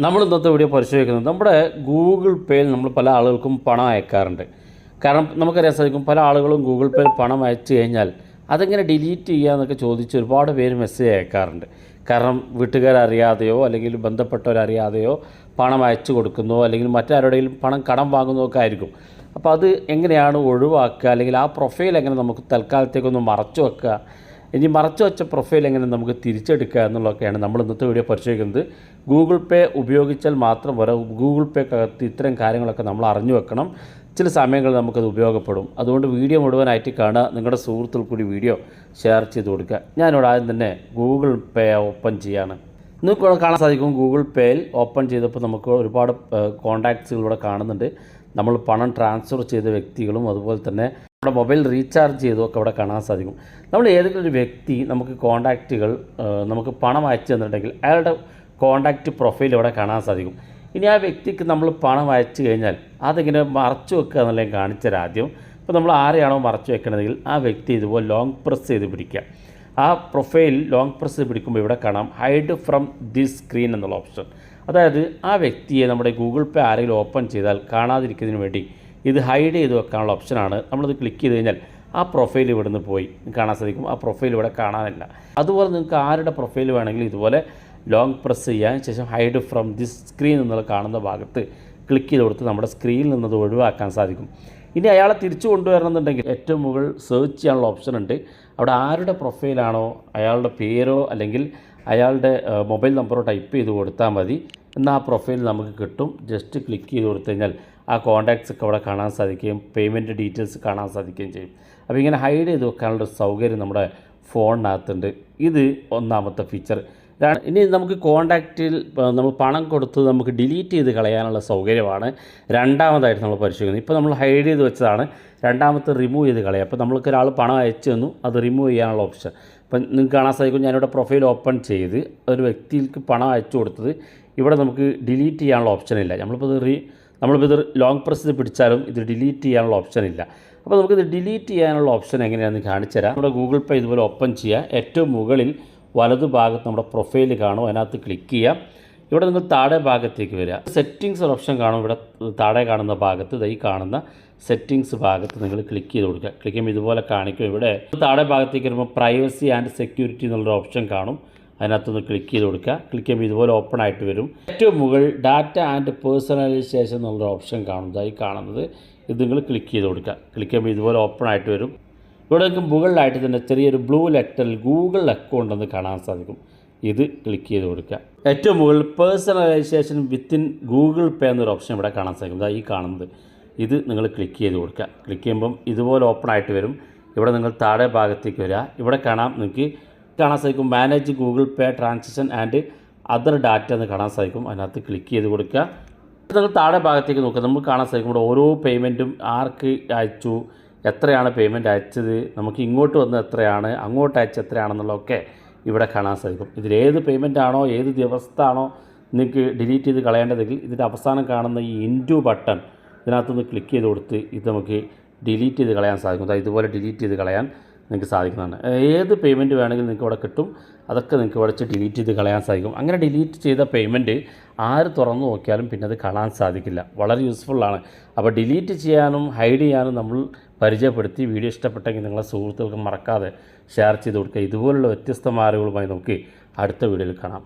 നമ്മൾ ഇന്നത്തെ വീഡിയോ പരിശോധിക്കുന്നത് നമ്മുടെ ഗൂഗിൾ പേയിൽ നമ്മൾ പല ആളുകൾക്കും പണം അയക്കാറുണ്ട്. കാരണം നമുക്കറിയാൻ സാധിക്കും പല ആളുകളും ഗൂഗിൾ പേയിൽ പണം അയച്ചു കഴിഞ്ഞാൽ അതെങ്ങനെ ഡിലീറ്റ് ചെയ്യുക എന്നൊക്കെ ചോദിച്ച് ഒരുപാട് പേര് മെസ്സേജ് അയക്കാറുണ്ട്. കാരണം വീട്ടുകാരറിയാതെയോ അല്ലെങ്കിൽ ബന്ധപ്പെട്ടവരറിയാതെയോ പണം അയച്ചു കൊടുക്കുന്നോ അല്ലെങ്കിൽ മറ്റാരുടെയും പണം കടം വാങ്ങുന്നോ ഒക്കെ ആയിരിക്കും. അപ്പോൾ അത് എങ്ങനെയാണ് ഒഴിവാക്കുക, അല്ലെങ്കിൽ ആ പ്രൊഫൈൽ എങ്ങനെ നമുക്ക് തൽക്കാലത്തേക്കൊന്ന് മറച്ചു വെക്കുക, ഇനി മറച്ചു വെച്ച പ്രൊഫൈൽ എങ്ങനെ നമുക്ക് തിരിച്ചെടുക്കുക എന്നുള്ളതൊക്കെയാണ് നമ്മൾ ഇന്നത്തെ വീഡിയോ പരിശോധിക്കുന്നത്. ഗൂഗിൾ പേ ഉപയോഗിച്ചാൽ മാത്രം പോരാ, ഗൂഗിൾ പേക്കകത്ത് ഇത്തരം കാര്യങ്ങളൊക്കെ നമ്മൾ അറിഞ്ഞു വെക്കണം. ചില സമയങ്ങളിൽ നമുക്കത് ഉപയോഗപ്പെടും. അതുകൊണ്ട് വീഡിയോ മുഴുവനായിട്ട് കാണുക, നിങ്ങളുടെ സുഹൃത്തുക്കൾ കൂടി വീഡിയോ ഷെയർ ചെയ്ത് കൊടുക്കുക. ഞാനിവിടെ ആദ്യം തന്നെ ഗൂഗിൾ പേ ഓപ്പൺ ചെയ്യാണ്. നിങ്ങൾക്ക് കാണാൻ സാധിക്കും ഗൂഗിൾ പേയിൽ ഓപ്പൺ ചെയ്തപ്പോൾ നമുക്ക് ഒരുപാട് കോൺടാക്ട്സുകൾ ഇവിടെ കാണുന്നുണ്ട്. നമ്മൾ പണം ട്രാൻസ്ഫർ ചെയ്ത വ്യക്തികളും അതുപോലെ തന്നെ നമ്മുടെ മൊബൈൽ റീചാർജ് ചെയ്തതൊക്കെ അവിടെ കാണാൻ സാധിക്കും. നമ്മൾ ഏതെങ്കിലും ഒരു വ്യക്തി നമുക്ക് കോൺടാക്റ്റുകൾ നമുക്ക് പണം അയച്ചു തന്നിട്ടുണ്ടെങ്കിൽ അയാളുടെ കോൺടാക്റ്റ് പ്രൊഫൈൽ ഇവിടെ കാണാൻ സാധിക്കും. ഇനി ആ വ്യക്തിക്ക് നമ്മൾ പണം അയച്ചു കഴിഞ്ഞാൽ അതിങ്ങനെ മറച്ചു വെക്കുക എന്നുള്ളത് കാണിച്ചുതരാം ആദ്യം. ഇപ്പോൾ നമ്മൾ ആരെയാണോ മറച്ചു വെക്കണമെങ്കിൽ ആ വ്യക്തി ഇതുപോലെ ലോങ് പ്രസ് ചെയ്ത് പിടിക്കുക. ആ പ്രൊഫൈൽ ലോങ് പ്രസ് ചെയ്ത് പിടിക്കുമ്പോൾ ഇവിടെ കാണാം ഹൈഡ് ഫ്രം ദിസ് സ്ക്രീൻ എന്നുള്ള ഓപ്ഷൻ. അതായത് ആ വ്യക്തിയെ നമ്മുടെ ഗൂഗിൾ പേ ആരെങ്കിലും ഓപ്പൺ ചെയ്താൽ കാണാതിരിക്കുന്നതിന് വേണ്ടി ഇത് ഹൈഡ് ചെയ്ത് വെക്കാനുള്ള ഓപ്ഷനാണ്. നമ്മളത് ക്ലിക്ക് ചെയ്ത് കഴിഞ്ഞാൽ ആ പ്രൊഫൈൽ ഇവിടുന്ന് പോയി കാണാൻ സാധിക്കും. ആ പ്രൊഫൈൽ ഇവിടെ കാണാനില്ല. അതുപോലെ നിങ്ങൾക്ക് ആരുടെ പ്രൊഫൈൽ വേണമെങ്കിലും ഇതുപോലെ ലോങ് പ്രസ് ചെയ്യാൻ ശേഷം ഹൈഡ് ഫ്രം ദിസ് സ്ക്രീൻ എന്നുള്ള കാണുന്ന ഭാഗത്ത് ക്ലിക്ക് ചെയ്ത് കൊടുത്ത് നമ്മുടെ സ്ക്രീനിൽ നിന്നത് ഒഴിവാക്കാൻ സാധിക്കും. ഇനി അയാളെ തിരിച്ചു കൊണ്ടുവരണമെന്നുണ്ടെങ്കിൽ ഏറ്റവും മുകളിൽ സെർച്ച് ചെയ്യാനുള്ള ഓപ്ഷൻ ഉണ്ട്. അവിടെ ആരുടെ പ്രൊഫൈലാണോ അയാളുടെ പേരോ അല്ലെങ്കിൽ അയാളുടെ മൊബൈൽ നമ്പറോ ടൈപ്പ് ചെയ്ത് കൊടുത്താൽ മതി. എന്നാൽ ആ പ്രൊഫൈൽ നമുക്ക് കിട്ടും. ജസ്റ്റ് ക്ലിക്ക് ചെയ്ത് കൊടുത്തു കഴിഞ്ഞാൽ ആ കോൺടാക്ട്സ് ഒക്കെ അവിടെ കാണാൻ സാധിക്കുകയും പേയ്മെൻറ്റ് ഡീറ്റെയിൽസ് കാണാൻ സാധിക്കുകയും ചെയ്യും. അപ്പോൾ ഇങ്ങനെ ഹൈഡ് ചെയ്ത് വെക്കാനുള്ള സൗകര്യം നമ്മുടെ ഫോണിനകത്തുണ്ട്. ഇത് ഒന്നാമത്തെ ഫീച്ചർ. ഇനി നമുക്ക് കോൺടാക്റ്റിൽ നമ്മൾ പണം കൊടുത്ത് നമുക്ക് ഡിലീറ്റ് ചെയ്ത് കളയാനുള്ള സൗകര്യമാണ് രണ്ടാമതായിട്ട് നമ്മൾ പരിശോധിക്കുന്നത്. ഇപ്പോൾ നമ്മൾ ഹൈഡ് ചെയ്ത് വെച്ചതാണ്. രണ്ടാമത്തെ റിമൂവ് ചെയ്ത് കളയുക. അപ്പോൾ നമ്മൾക്ക് ഒരാൾ പണം അയച്ചു തന്നു, അത് റിമൂവ് ചെയ്യാനുള്ള ഓപ്ഷൻ. അപ്പം നിങ്ങൾക്ക് കാണാൻ സാധിക്കും ഞാനിവിടെ പ്രൊഫൈൽ ഓപ്പൺ ചെയ്ത് ഒരു വ്യക്തിക്ക് പണം അയച്ചു കൊടുത്തത് ഇവിടെ നമുക്ക് ഡിലീറ്റ് ചെയ്യാനുള്ള ഓപ്ഷനില്ല. നമ്മളിപ്പോൾ ഇത് ലോങ് പ്രസ് ചെയ്ത് പിടിച്ചാലും ഇത് ഡിലീറ്റ് ചെയ്യാനുള്ള ഓപ്ഷനില്ല. അപ്പോൾ നമുക്കിത് ഡിലീറ്റ് ചെയ്യാനുള്ള ഓപ്ഷൻ എങ്ങനെയാണെന്ന് കാണിച്ചു തരാം. നമ്മുടെ ഗൂഗിൾ പേ ഇതുപോലെ ഓപ്പൺ ചെയ്യുക. ഏറ്റവും മുകളിൽ വലതു ഭാഗത്ത് നമ്മുടെ പ്രൊഫൈൽ കാണും, അതിനകത്ത് ക്ലിക്ക് ചെയ്യാം. ഇവിടെ നിങ്ങൾ താഴെ ഭാഗത്തേക്ക് വരിക. സെറ്റിങ്സ് ഒരു ഓപ്ഷൻ കാണും. ഇവിടെ താഴെ കാണുന്ന ഭാഗത്ത് ഈ കാണുന്ന സെറ്റിങ്സ് ഭാഗത്ത് നിങ്ങൾ ക്ലിക്ക് ചെയ്ത് കൊടുക്കുക. ക്ലിക്ക് ചെയ്യുമ്പോൾ ഇതുപോലെ കാണിക്കും. ഇവിടെ താഴെ ഭാഗത്തേക്ക് വരുമ്പോൾ പ്രൈവസി ആൻഡ് സെക്യൂരിറ്റി എന്നുള്ളൊരു ഓപ്ഷൻ കാണും. അതിനകത്തൊന്ന് ക്ലിക്ക് ചെയ്ത് കൊടുക്കുക. ക്ലിക്ക് ചെയ്യുമ്പോൾ ഇതുപോലെ ഓപ്പൺ ആയിട്ട് വരും. ഏറ്റവും മുകളിൽ ഡാറ്റ ആൻഡ് പേഴ്സണലൈസേഷൻ എന്നുള്ളൊരു ഓപ്ഷൻ കാണും. ഈ കാണുന്നത് ഇത് നിങ്ങൾ ക്ലിക്ക് ചെയ്ത് കൊടുക്കുക. ക്ലിക്ക് ചെയ്യുമ്പോൾ ഇതുപോലെ ഓപ്പൺ ആയിട്ട് വരും. ഇവിടെ നിങ്ങൾക്ക് മുകളിലായിട്ട് തന്നെ ചെറിയൊരു ബ്ലൂ ലെറ്ററിൽ ഗൂഗിൾ അക്കൗണ്ട് എന്ന് കാണാൻ സാധിക്കും. ഇത് ക്ലിക്ക് ചെയ്ത് കൊടുക്കുക. ഏറ്റവും മുകളിൽ പേഴ്സണലൈസേഷൻ വിത്തിൻ ഗൂഗിൾ പേ എന്നൊരു ഓപ്ഷൻ ഇവിടെ കാണാൻ സാധിക്കും. ഈ കാണുന്നത് ഇത് നിങ്ങൾ ക്ലിക്ക് ചെയ്ത് കൊടുക്കുക. ക്ലിക്ക് ചെയ്യുമ്പം ഇതുപോലെ ഓപ്പൺ ആയിട്ട് വരും. ഇവിടെ നിങ്ങൾ താഴെ ഭാഗത്തേക്ക് വരിക. ഇവിടെ നിങ്ങൾക്ക് കാണാൻ സാധിക്കും manage Google pay transaction and other data എന്ന് കാണാൻ സാധിക്കും. അതിനകത്ത് ക്ലിക്ക് ചെയ്ത് കൊടുക്കുക. നിങ്ങൾ താഴെ ഭാഗത്തേക്ക് നോക്കുക. നമുക്ക് കാണാൻ സാധിക്കും ഇവിടെ ഓരോ പേയ്മെൻറ്റും ആർക്ക് അയച്ചു, എത്രയാണ് പേയ്മെൻറ്റ് അയച്ചത്, നമുക്ക് ഇങ്ങോട്ട് വന്ന് എത്രയാണ്, അങ്ങോട്ട് അയച്ച എത്രയാണെന്നുള്ളതൊക്കെ ഇവിടെ കാണാൻ സാധിക്കും. ഇതിലേത് പേയ്മെൻ്റ് ആണോ ഏത് ദിവസത്താണോ നിങ്ങൾക്ക് ഡിലീറ്റ് ചെയ്ത് കളയേണ്ടതെങ്കിൽ ഇതിൻ്റെ അവസാനം കാണുന്ന ഈ ഇൻറ്റു ബട്ടൺ ഇതിനകത്തൊന്ന് ക്ലിക്ക് ചെയ്ത് കൊടുത്ത് ഇത് നമുക്ക് ഡിലീറ്റ് ചെയ്ത് കളയാൻ സാധിക്കും. ഇതുപോലെ ഡിലീറ്റ് ചെയ്ത് കളയാൻ നിങ്ങൾക്ക് സാധിക്കുന്നതാണ്. ഏത് പേയ്മെൻറ്റ് വേണമെങ്കിലും നിങ്ങൾക്ക് ഇവിടെ കിട്ടും. അതൊക്കെ നിങ്ങൾക്ക് ഇവിടെ ഡിലീറ്റ് ചെയ്ത് കളയാൻ സാധിക്കും. അങ്ങനെ ഡിലീറ്റ് ചെയ്ത പേയ്മെൻറ്റ് ആര് തുറന്നു നോക്കിയാലും പിന്നെ അത് കാണാൻ സാധിക്കില്ല. വളരെ യൂസ്ഫുള്ളാണ്. അപ്പോൾ ഡിലീറ്റ് ചെയ്യാനും ഹൈഡ് ചെയ്യാനും നമ്മൾ പരിചയപ്പെടുത്തി. വീഡിയോ ഇഷ്ടപ്പെട്ടെങ്കിൽ നിങ്ങളെ സുഹൃത്തുക്കൾക്ക് മറക്കാതെ ഷെയർ ചെയ്ത് കൊടുക്കുക. ഇതുപോലുള്ള വ്യത്യസ്തമായ അറിവുകളുമായി നമുക്ക് അടുത്ത വീഡിയോയിൽ കാണാം.